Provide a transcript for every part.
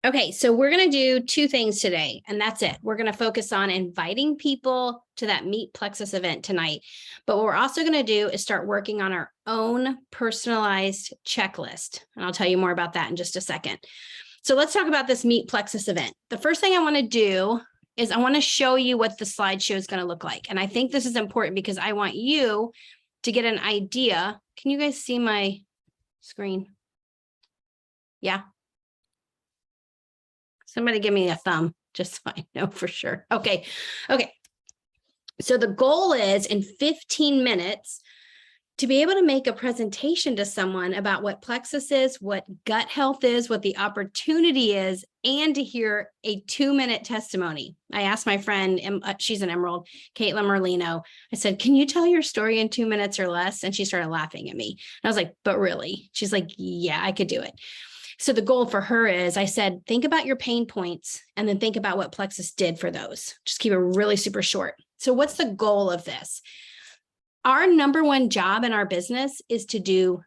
Okay, so we're going to do two things today, and that's it. We're going to focus on inviting people to that Meet Plexus event tonight. But what we're also going to do is start working on our own personalized checklist. And I'll tell you more about that in just a second. So let's talk about this Meet Plexus event. The first thing I want to do is I want to show you what the slideshow is going to look like. And I think this is important because I want you to get an idea. Can you guys see my screen? Yeah. Somebody give me a thumb, just so I know for sure. Okay. So the goal is in 15 minutes to be able to make a presentation to someone about what Plexus is, what gut health is, what the opportunity is, and to hear a 2-minute testimony. I asked my friend, she's an Emerald, Caitlin Merlino. I said, can you tell your story in 2 minutes or less? And she started laughing at me. And I was like, but really? She's like, yeah, I could do it. So the goal for her is, I said, think about your pain points and then think about what Plexus did for those. Just keep it really super short. So what's the goal of this? Our number one job in our business is to do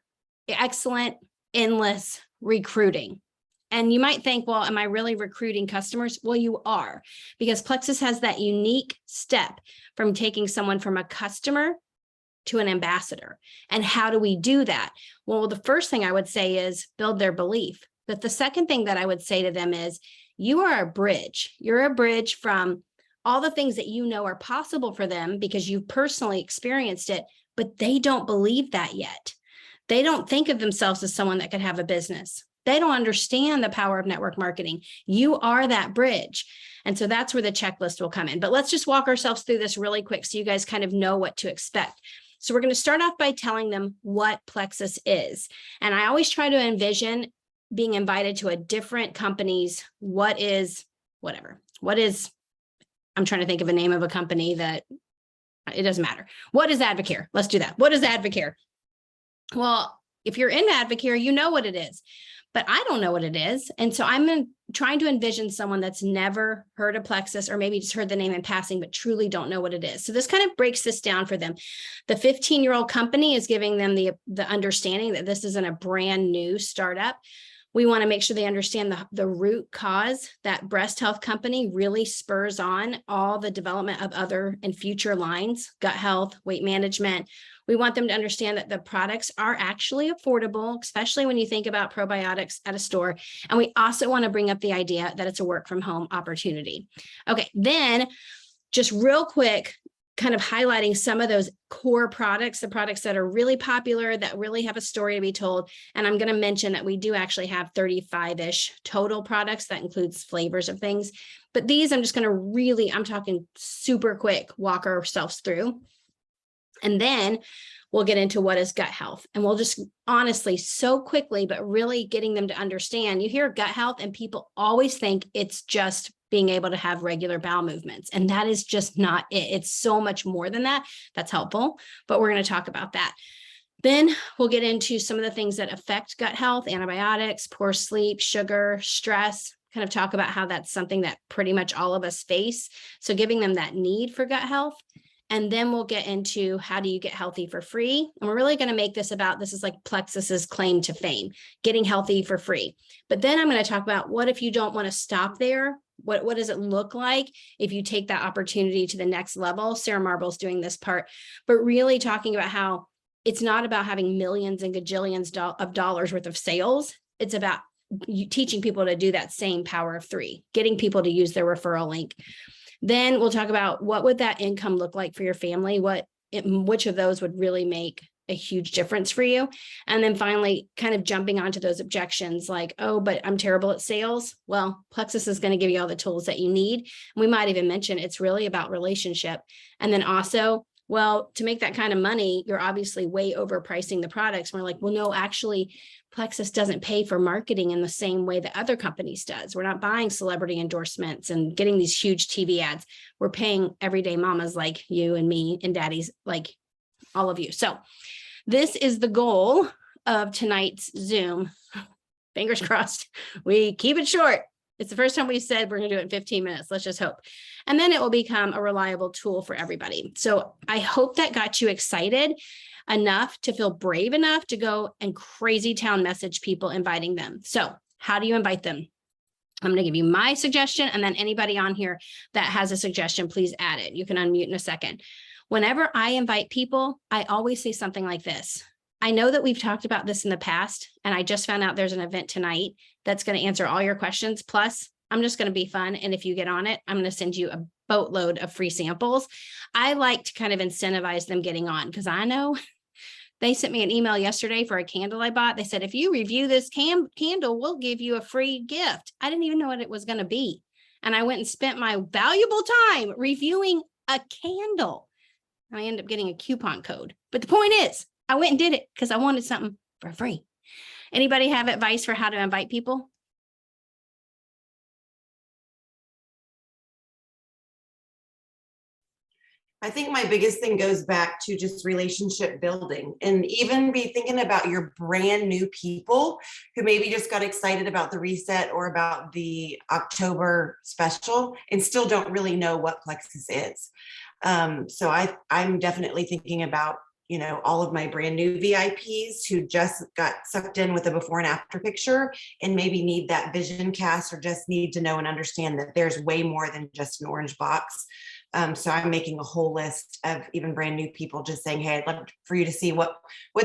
excellent, endless recruiting. And you might think, well, am I really recruiting customers? Well, you are, because Plexus has that unique step from taking someone from a customer to an ambassador. And how do we do that? Well, the first thing I would say is build their belief. But the second thing that I would say to them is, you are a bridge. You're a bridge from all the things that you know are possible for them because you've personally experienced it, but they don't believe that yet. They don't think of themselves as someone that could have a business. They don't understand the power of network marketing. You are that bridge. And so that's where the checklist will come in. But let's just walk ourselves through this really quick so you guys kind of know what to expect. So we're going to start off by telling them what Plexus is. And I always try to envision being invited to a different company's I'm trying to think of a name of a company that it doesn't matter. What is Advocare? Let's do that. What is Advocare? Well, if you're in Advocare, you know what it is, but I don't know what it is. And so I'm trying to envision someone that's never heard of Plexus or maybe just heard the name in passing, but truly don't know what it is. So this kind of breaks this down for them. The 15-year-old company is giving them the understanding that this isn't a brand new startup. We want to make sure they understand the root cause that breast health company really spurs on all the development of other and future lines, gut health, weight management. We want them to understand that the products are actually affordable, especially when you think about probiotics at a store. And we also want to bring up the idea that it's a work from home opportunity. Okay, then just real quick, kind of highlighting some of those core products, the products that are really popular, that really have a story to be told. And I'm going to mention that we do actually have 35-ish total products. That includes flavors of things. But these, I'm just going to I'm talking super quick, walk ourselves through. And then we'll get into what is gut health. And we'll just honestly, so quickly, but really getting them to understand, you hear gut health and people always think it's just being able to have regular bowel movements. And that is just not it. It's so much more than that. That's helpful, but we're going to talk about that. Then we'll get into some of the things that affect gut health, antibiotics, poor sleep, sugar, stress, kind of talk about how that's something that pretty much all of us face. So giving them that need for gut health. And then we'll get into how do you get healthy for free? And we're really going to make this about, this is like Plexus's claim to fame, getting healthy for free. But then I'm going to talk about what if you don't want to stop there? What does it look like if you take that opportunity to the next level? Sarah Marble's doing this part, but really talking about how it's not about having millions and gajillions of dollars worth of sales. It's about teaching people to do that same power of 3, getting people to use their referral link. Then we'll talk about what would that income look like for your family? Which of those would really make a huge difference for you? And then finally, kind of jumping onto those objections like, oh, but I'm terrible at sales. Well, Plexus is going to give you all the tools that you need. And we might even mention it's really about relationship. And then also, well, to make that kind of money, you're obviously way overpricing the products. And we're like, well, no, actually, Plexus doesn't pay for marketing in the same way that other companies does. We're not buying celebrity endorsements and getting these huge TV ads. We're paying everyday mamas like you and me and daddies like all of you. So this is the goal of tonight's Zoom. Fingers crossed. We keep it short. It's the first time we said we're going to do it in 15 minutes. Let's just hope. And then it will become a reliable tool for everybody. So I hope that got you excited enough to feel brave enough to go and crazy town message people, inviting them. So how do you invite them? I'm going to give you my suggestion, and then anybody on here that has a suggestion, please add it. You can unmute in a second. Whenever I invite people, I always say something like this. I know that we've talked about this in the past, and I just found out there's an event tonight that's going to answer all your questions. Plus, I'm just going to be fun. And if you get on it, I'm going to send you a boatload of free samples. I like to kind of incentivize them getting on, because I know they sent me an email yesterday for a candle I bought. They said, if you review this candle, we'll give you a free gift. I didn't even know what it was going to be. And I went and spent my valuable time reviewing a candle. And I ended up getting a coupon code. But the point is, I went and did it because I wanted something for free. Anybody have advice for how to invite people? I think my biggest thing goes back to just relationship building, and even be thinking about your brand new people who maybe just got excited about the reset or about the October special and still don't really know what Plexus is. So I'm definitely thinking about, you know, all of my brand new VIPs who just got sucked in with a before and after picture and maybe need that vision cast, or just need to know and understand that there's way more than just an orange box. So I'm making a whole list of even brand new people, just saying, hey, I'd love for you to see what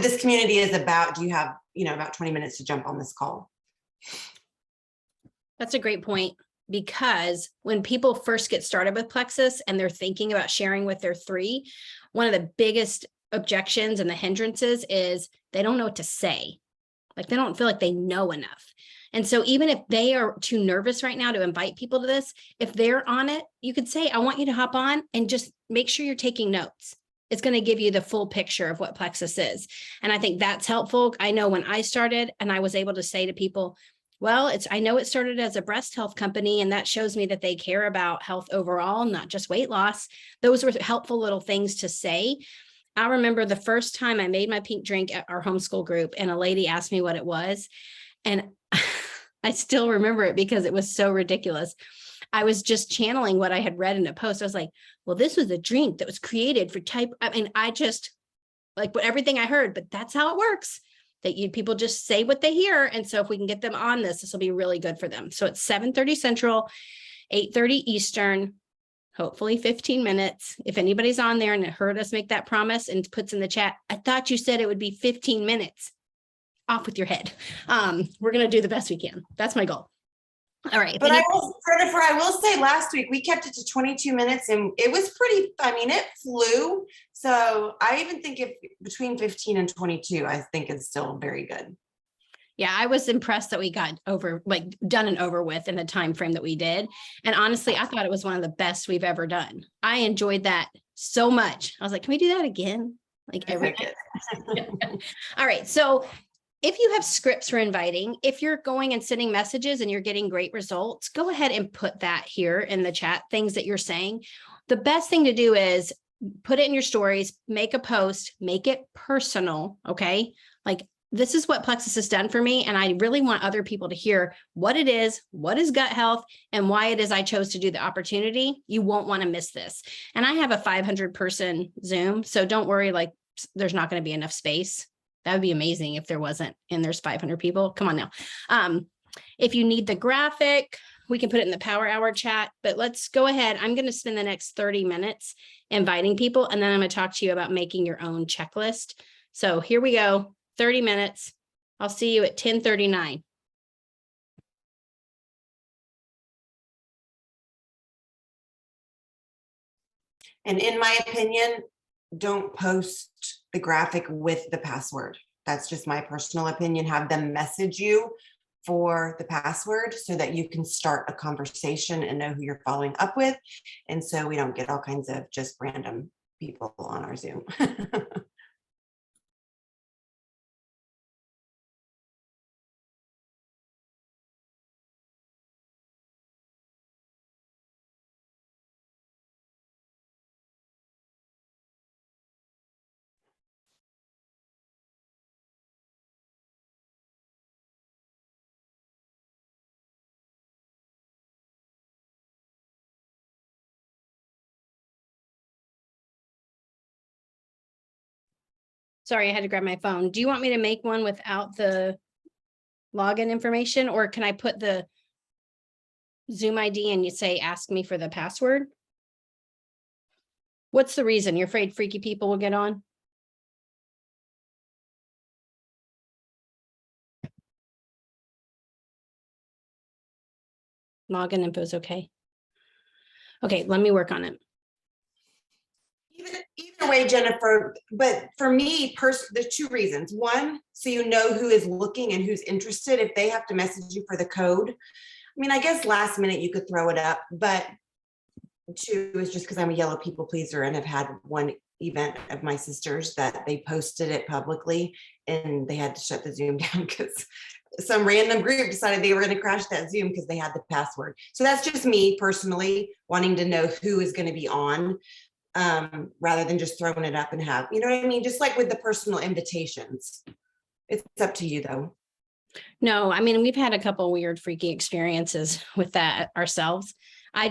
this community is about. Do you have, you know, about 20 minutes to jump on this call? That's a great point, because when people first get started with Plexus and they're thinking about sharing with their three, one of the biggest objections and the hindrances is they don't know what to say. Like, they don't feel like they know enough. And so even if they are too nervous right now to invite people to this, if they're on it, you could say, I want you to hop on and just make sure you're taking notes. It's going to give you the full picture of what Plexus is. And I think that's helpful. I know when I started and I was able to say to people, well, I know it started as a breast health company, and that shows me that they care about health overall, not just weight loss. Those were helpful little things to say. I remember the first time I made my pink drink at our homeschool group, and a lady asked me what it was. And I still remember it because it was so ridiculous. I was just channeling what I had read in a post. I was like, well, this was a drink that was created for I just like everything I heard, but that's how it works. That people just say what they hear. And so if we can get them on this will be really good for them. So it's 7:30 Central, 8:30 Eastern, hopefully 15 minutes. If anybody's on there and heard us make that promise and puts in the chat, I thought you said it would be 15 minutes. Off with your head. We're going to do the best we can. That's my goal. All right. But Jennifer, I will say last week we kept it to 22 minutes and it was pretty, I mean, it flew. So I even think if between 15 and 22, I think is still very good. Yeah, I was impressed that we got done and over with in the time frame that we did. And honestly, I thought it was one of the best we've ever done. I enjoyed that so much. I was like, can we do that again? Like every All right. So if you have scripts for inviting, if you're going and sending messages and you're getting great results, go ahead and put that here in the chat, things that you're saying. The best thing to do is put it in your stories, make a post, make it personal, okay? Like, this is what Plexus has done for me, and I really want other people to hear what it is, what is gut health, and why it is I chose to do the opportunity. You won't want to miss this. And I have a 500-person Zoom, so don't worry, like, there's not going to be enough space. That would be amazing if there wasn't, and there's 500 people. Come on now. If you need the graphic, we can put it in the Power Hour chat, but let's go ahead. I'm going to spend the next 30 minutes inviting people, and then I'm going to talk to you about making your own checklist. So here we go, 30 minutes. I'll see you at 10:39. And in my opinion, don't post the graphic with the password. That's just my personal opinion. Have them message you for the password so that you can start a conversation and know who you're following up with. And so we don't get all kinds of just random people on our Zoom. Sorry, I had to grab my phone. Do you want me to make one without the login information, or can I put the Zoom ID and you say, ask me for the password? What's the reason? You're afraid freaky people will get on? Login info is okay. Okay, let me work on it. Either way, Jennifer, but for me, there's two reasons. One, so you know who is looking and who's interested. If they have to message you for the code, I mean, I guess last minute you could throw it up, but two is just because I'm a yellow people pleaser and have had one event of my sister's that they posted it publicly and they had to shut the Zoom down because some random group decided they were going to crash that Zoom because they had the password. So that's just me personally wanting to know who is going to be on, rather than just throwing it up and have, you know what I mean? Just like with the personal invitations. It's up to you though. No, I mean, we've had a couple weird, freaky experiences with that ourselves. I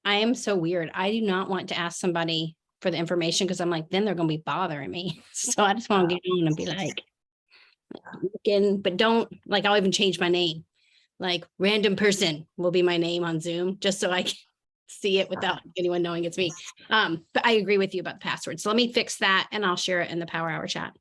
am so weird. I do not want to ask somebody for the information because I'm like, then they're going to be bothering me. So I just want to get on and be like, looking, but don't, like, I'll even change my name. Like, random person will be my name on Zoom, just so I can see it without anyone knowing it's me. But I agree with you about the password. So let me fix that and I'll share it in the Power Hour chat.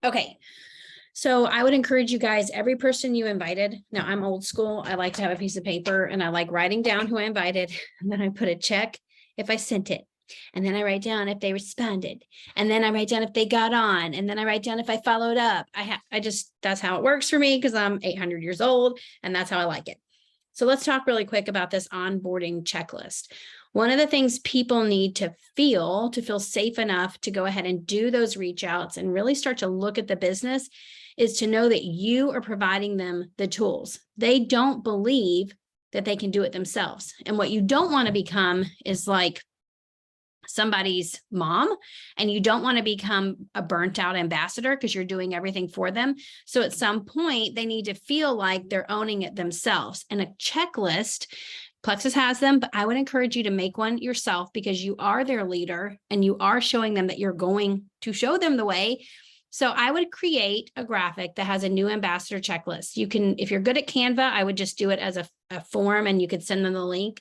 Okay. So I would encourage you guys, every person you invited. Now I'm old school. I like to have a piece of paper and I like writing down who I invited. And then I put a check if I sent it. And then I write down if they responded. And then I write down if they got on. And then I write down if I followed up. That's how it works for me because I'm 800 years old and that's how I like it. So let's talk really quick about this onboarding checklist. One of the things people need to feel safe enough to go ahead and do those reach outs and really start to look at the business is to know that you are providing them the tools. They don't believe that they can do it themselves. And what you don't want to become is like somebody's mom, and you don't want to become a burnt out ambassador because you're doing everything for them. So at some point, they need to feel like they're owning it themselves. And a checklist, Plexus has them, but I would encourage you to make one yourself because you are their leader and you are showing them that you're going to show them the way. So I would create a graphic that has a new ambassador checklist. You can, if you're good at Canva, I would just do it as a form and you could send them the link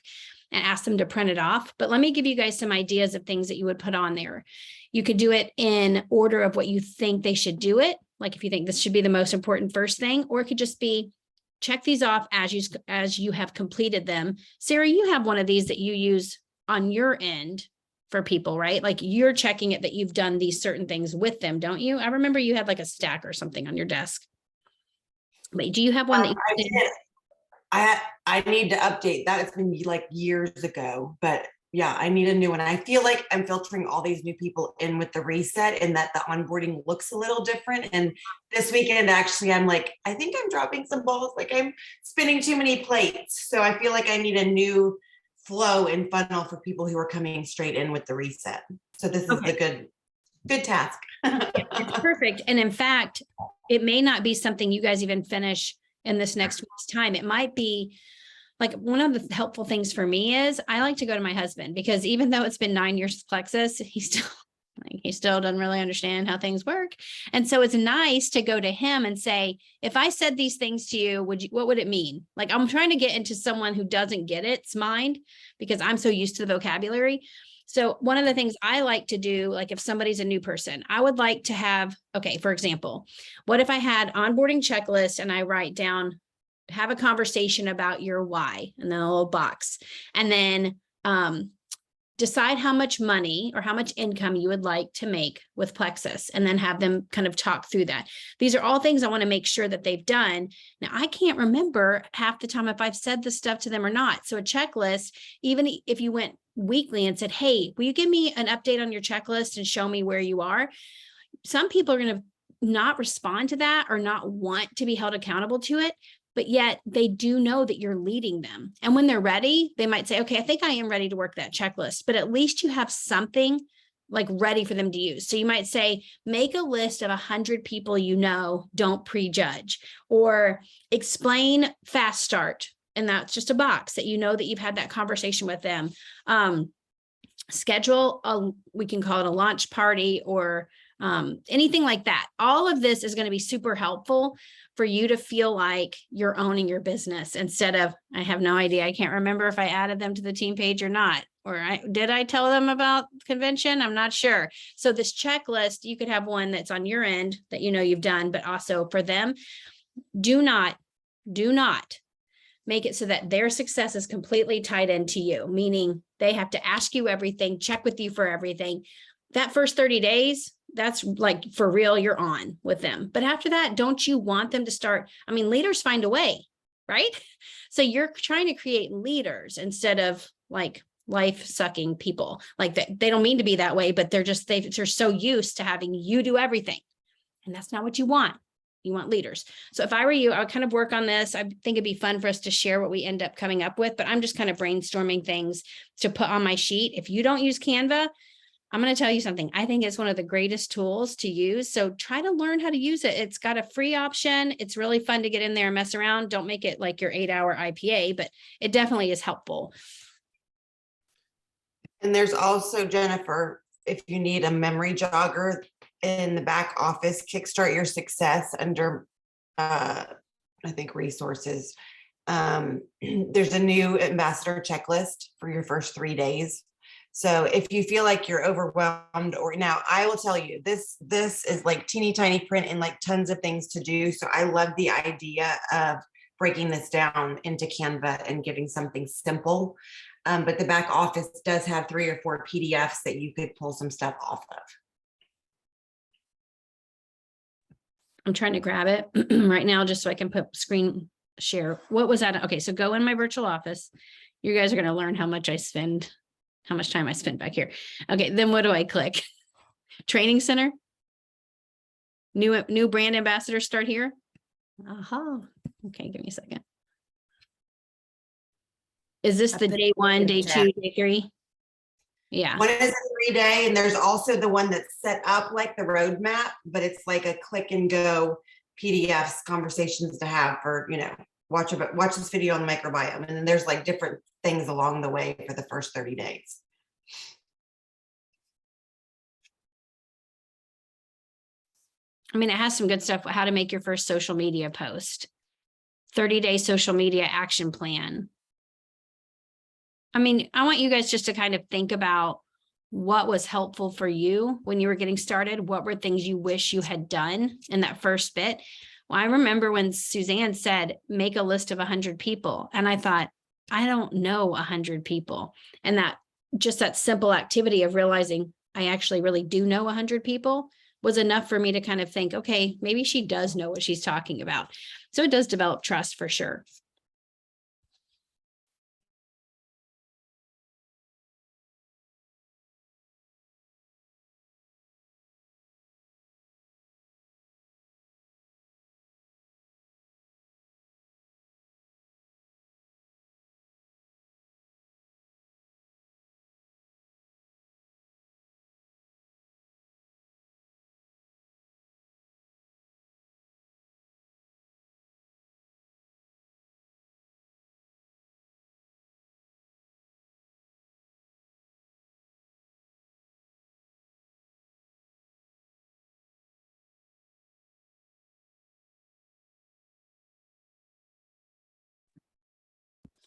and ask them to print it off. But let me give you guys some ideas of things that you would put on there. You could do it in order of what you think they should do it. Like if you think this should be the most important first thing, or it could just be check these off as you have completed them. Sarah, you have one of these that you use on your end for people, right? Like you're checking it that you've done these certain things with them, don't you? I remember you had like a stack or something on your desk. But do you have one that I did. I need to update that. It's been like years ago, but yeah, I need a new one. I feel like I'm filtering all these new people in with the reset and that the onboarding looks a little different. And this weekend, actually, I'm like, I think I'm dropping some balls. Like I'm spinning too many plates. So I feel like I need a new flow and funnel for people who are coming straight in with the reset. So this is the good task. It's perfect. And in fact, it may not be something you guys even finish in this next week's time. It might be like one of the helpful things for me is I like to go to my husband because even though it's been 9 years with Plexus, he still doesn't really understand how things work. And so it's nice to go to him and say, if I said these things to you, what would it mean? Like I'm trying to get into someone who doesn't get it's mind because I'm so used to the vocabulary. So one of the things I like to do, like if somebody's a new person, I would like to have, okay, for example, what if I had onboarding checklist and I write down, have a conversation about your why, and then a little box, and then decide how much money or how much income you would like to make with Plexus, and then have them kind of talk through that. These are all things I want to make sure that they've done. Now, I can't remember half the time if I've said this stuff to them or not. So a checklist, even if you went weekly and said, hey, will you give me an update on your checklist and show me where you are? Some people are going to not respond to that or not want to be held accountable to it, but yet they do know that you're leading them. And when they're ready, they might say, okay, I think I am ready to work that checklist, but at least you have something like ready for them to use. So you might say, make a list of 100 people you know, don't prejudge, or explain fast start. And that's just a box that you know that you've had that conversation with them. Schedule we can call it a launch party or anything like that. All of this is going to be super helpful for you to feel like you're owning your business instead of, I have no idea. I can't remember if I added them to the team page or not, or did I tell them about convention? I'm not sure. So this checklist, you could have one that's on your end that you know you've done, but also for them, do not make it so that their success is completely tied into you, meaning they have to ask you everything, check with you for everything. That first 30 days, that's like for real, you're on with them. But after that, don't you want them to start? I mean, leaders find a way, right? So you're trying to create leaders instead of like life sucking people. Like that, they don't mean to be that way, but they're so used to having you do everything. And that's not what you want. You want leaders. So if I were you, I would kind of work on this. I think it'd be fun for us to share what we end up coming up with, but I'm just kind of brainstorming things to put on my sheet. If you don't use Canva, I'm going to tell you something. I think it's one of the greatest tools to use. So try to learn how to use it. It's got a free option. It's really fun to get in there and mess around. Don't make it like your 8-hour IPA, but it definitely is helpful. And there's also, Jennifer, if you need a memory jogger in the back office, Kickstart Your Success under, I think, resources. There's a new ambassador checklist for your first 3 days. So if you feel like you're overwhelmed, or now I will tell you, this is like teeny tiny print and like tons of things to do. So I love the idea of breaking this down into Canva and giving something simple. But the back office does have 3 or 4 PDFs that you could pull some stuff off of. I'm trying to grab it right now just so I can put screen share. What was that? Okay, so go in my virtual office. You guys are going to learn how much time I spend back here. Okay, then what do I click? Training center. New brand ambassadors start here. Aha. Okay, give me a second. Is this the day 1, day 2, day 3? Yeah. One is a 3-day, and there's also the one that's set up like the roadmap, but it's like a click and go PDFs, conversations to have for, watch this video on the microbiome. And then there's like different things along the way for the first 30 days. I mean, it has some good stuff. How to make your first social media post, 30-day social media action plan. I mean, I want you guys just to kind of think about what was helpful for you when you were getting started. What were things you wish you had done in that first bit? Well, I remember when Suzanne said, make a list of 100 people. And I thought, I don't know 100 people. And that simple activity of realizing I actually really do know 100 people was enough for me to kind of think, okay, maybe she does know what she's talking about. So it does develop trust for sure.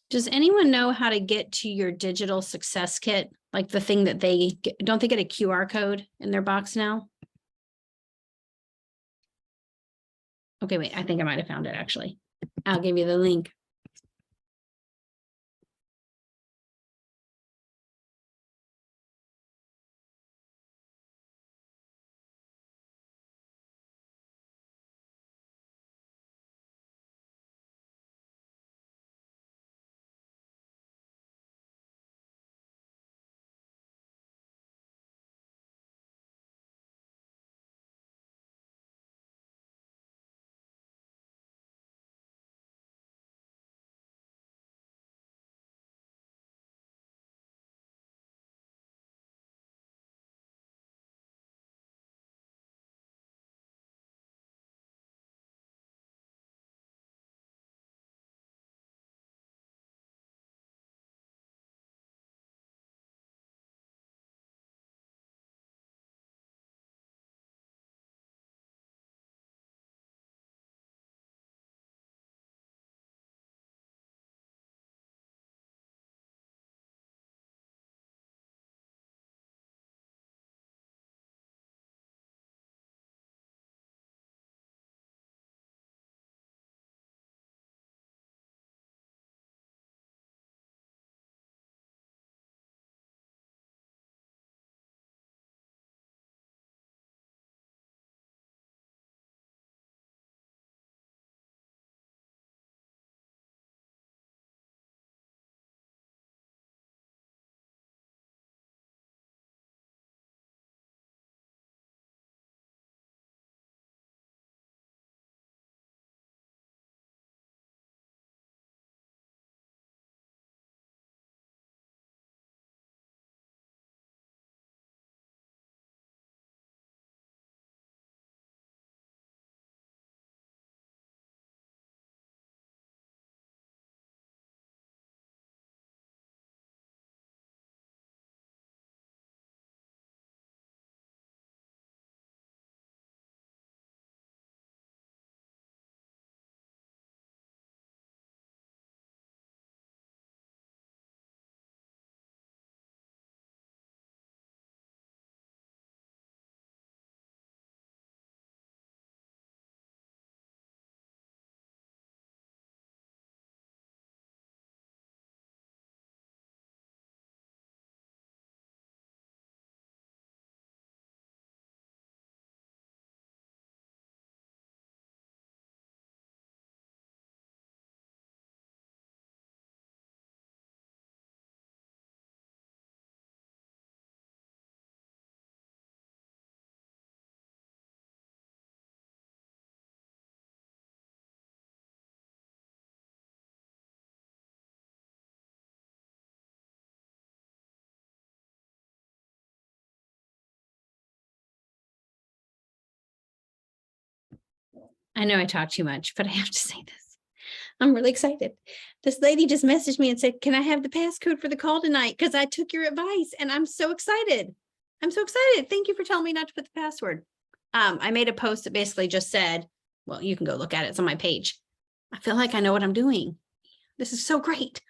Does anyone know how to get to your digital success kit? Like the thing that don't they get a QR code in their box now? Okay, wait, I think I might have found it actually. I'll give you the link. I know I talk too much, but I have to say this. I'm really excited. This lady just messaged me and said, can I have the passcode for the call tonight? Because I took your advice and I'm so excited. I'm so excited. Thank you for telling me not to put the password. I made a post that basically just said, well, you can go look at it. It's on my page. I feel like I know what I'm doing. This is so great.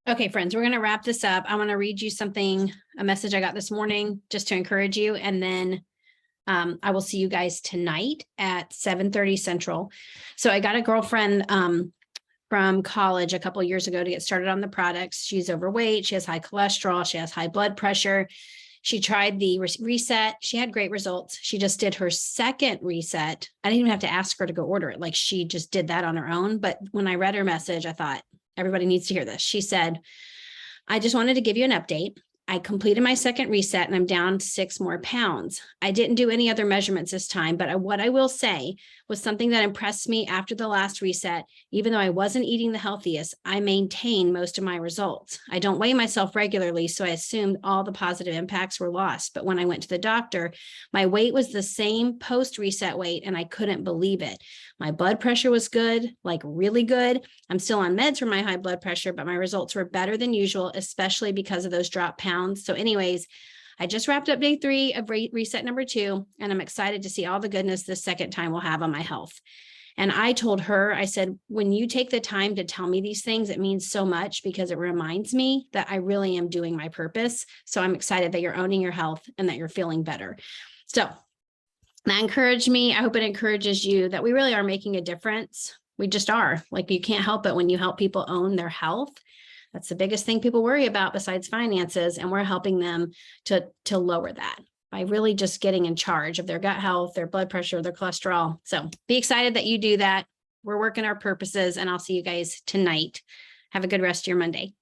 Okay, friends, we're going to wrap this up. I want to read you something, a message I got this morning just to encourage you. And then I will see you guys tonight at 7:30 Central. So I got a girlfriend from college a couple of years ago to get started on the products. She's overweight. She has high cholesterol. She has high blood pressure. She tried the reset. She had great results. She just did her second reset. I didn't even have to ask her to go order it. Like she just did that on her own. But when I read her message, I thought everybody needs to hear this. She said, I just wanted to give you an update. I completed my second reset and I'm down 6 more pounds. I didn't do any other measurements this time, but what I will say was something that impressed me after the last reset. Even though I wasn't eating the healthiest, I maintained most of my results. I don't weigh myself regularly, so I assumed all the positive impacts were lost. But when I went to the doctor, my weight was the same post-reset weight and I couldn't believe it. My blood pressure was good, like really good. I'm still on meds for my high blood pressure, but my results were better than usual, especially because of those dropped pounds. So anyways, I just wrapped up day 3 of reset number 2, and I'm excited to see all the goodness this second time will have on my health. And I told her, I said, when you take the time to tell me these things, it means so much because it reminds me that I really am doing my purpose. So I'm excited that you're owning your health and that you're feeling better. So that encouraged me. I hope it encourages you that we really are making a difference. We just are. Like, you can't help it when you help people own their health. That's the biggest thing people worry about besides finances. And we're helping them to lower that by really just getting in charge of their gut health, their blood pressure, their cholesterol. So be excited that you do that. We're working our purposes, and I'll see you guys tonight. Have a good rest of your Monday.